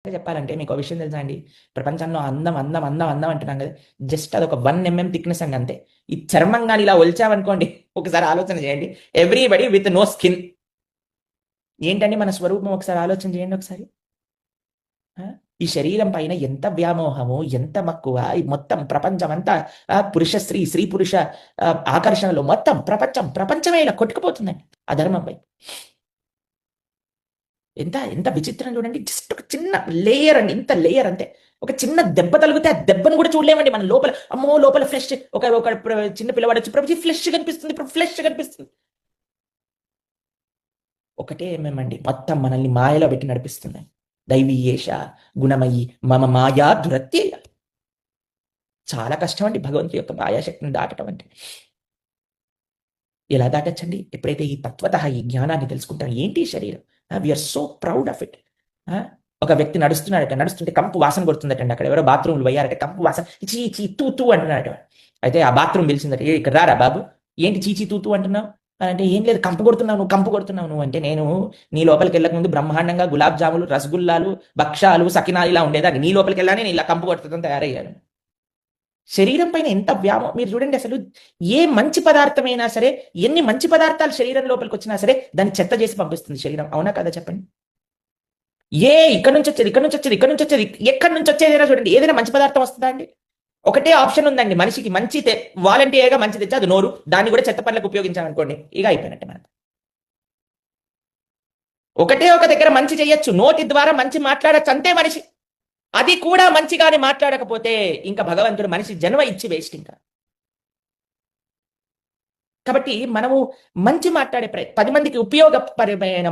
చెప్పాలంటే మీకు ఒక విషయం తెలుసా అండి? ప్రపంచంలో అందం, అందం, అందం, అందం అంటున్నాం కదా! జస్ట్ అదొక 1 ఎంఎం థిక్‌నెస్ అండి అంతే. ఈ చర్మం గాని ఇలా ఒలిచామనుకోండి ఒకసారి ఆలోచన చేయండి. Everybody with no skin. ఏంటండి మన స్వరూపం ఒకసారి ఆలోచన చేయండి ఒకసారి. ఆ! ఈ శరీరం పైన ఎంత వ్యామోహము, ఎంత మక్కువ, ఈ మొత్తం ప్రపంచమంతా పురుష స్త్రీ, స్త్రీ పురుష ఆకర్షణలో మొత్తం ప్రపంచమే ఇలా కొట్టుకుపోతుందండి ఆ ధర్మంపై. ఎంత ఎంత విచిత్రం చూడండి. జస్ట్ ఒక చిన్న లేయర్ అండి. ఇంత లేయర్ అంతే. ఒక చిన్న దెబ్బ తగిలితే ఆ దెబ్బను కూడా చూడలేమండి మనం లోపల. అమ్మో! లోపల ఫ్లెష్ ఒక ఒక చిన్న పిల్లవాడు వచ్చి ప్రభుజీ ఫ్లెష్ కనిపిస్తుంది. ఫ్లెష్ కనిపిస్తుంది. ఒకటే ఎంఎం మొత్తం మనల్ని మాయలో పెట్టి నడిపిస్తుంది. దైవీయేష గుణమయి మమ మాయా దురత్యయ. చాలా కష్టం అండి భగవంతుడి యొక్క మాయాశక్తిని దాటడం అంటే. ఎలా దాటొచ్చండి? ఎప్పుడైతే ఈ తత్వతః ఈ జ్ఞానాన్ని తెలుసుకుంటారో ఏంటి ఈ శరీరం? We are so proud of it. ఒక వ్యక్తి నడుస్తున్నాడట. నడుస్తుంటే కంపు వాసన కొడుతుందటండి. అక్కడ ఎవరో బాత్రూమ్‌లు పోయారట. కంపు వాసన చీ చీ తూ తూ అంటున్నాడట. అయితే ఆ బాత్రూమ్ పిలిచిందట. "ఏ ఇక్కడ రారా బాబు! ఏంటి చీ చీ తూ తూ అంటున్నావు?" అంటే "ఏం లేదు కంపు కొడుతున్నావు నువ్వు, కంపు కొడుతున్నావు నువ్వు" అంటే "నేను నీ లోపలికెళ్ళక ముందు బ్రహ్మాండంగా గులాబ్ జాములు, రసగుల్లాలు, భక్షాలు, సకినాలు ఇలా ఉండేదాన్ని. నీ లోపలికెళ్ళగానే నేను ఇలా కంపు కొడుతుందని తయారయ్యాను." శరీరం పైన ఎంత మీరు చూడండి అసలు ఏ మంచి పదార్థమైనా సరే, ఎన్ని మంచి పదార్థాలు శరీరం లోపలికి వచ్చినా సరే దాన్ని చెత్త చేసి పంపిస్తుంది శరీరం. అవునా కదా చెప్పండి? ఇక్కడ నుంచి వచ్చేది, ఇక్కడ నుంచి వచ్చేది, ఇక్కడ నుంచి వచ్చేది, ఎక్కడి నుంచి వచ్చేదైనా చూడండి ఏదైనా మంచి పదార్థం వస్తుందా అండి? ఒకటే ఆప్షన్ ఉందండి మనిషికి. మంచి వాలంటీర్గా మంచి తెచ్చి అది నోరు. దాన్ని కూడా చెత్త పనులకు ఉపయోగించామనుకోండి ఇక అయిపోయినట్టే మనం. ఒకటే ఒక దగ్గర మంచి చేయొచ్చు, నోటి ద్వారా మంచి మాట్లాడచ్చు అంతే మనిషి. అది కూడా మంచిగానే మాట్లాడకపోతే ఇంకా భగవంతుడు మనిషి జన్మ ఇచ్చి వేస్ట్ ఇంకా. కాబట్టి మనము మంచి మాట్లాడే 10 మందికి ఉపయోగపరమైన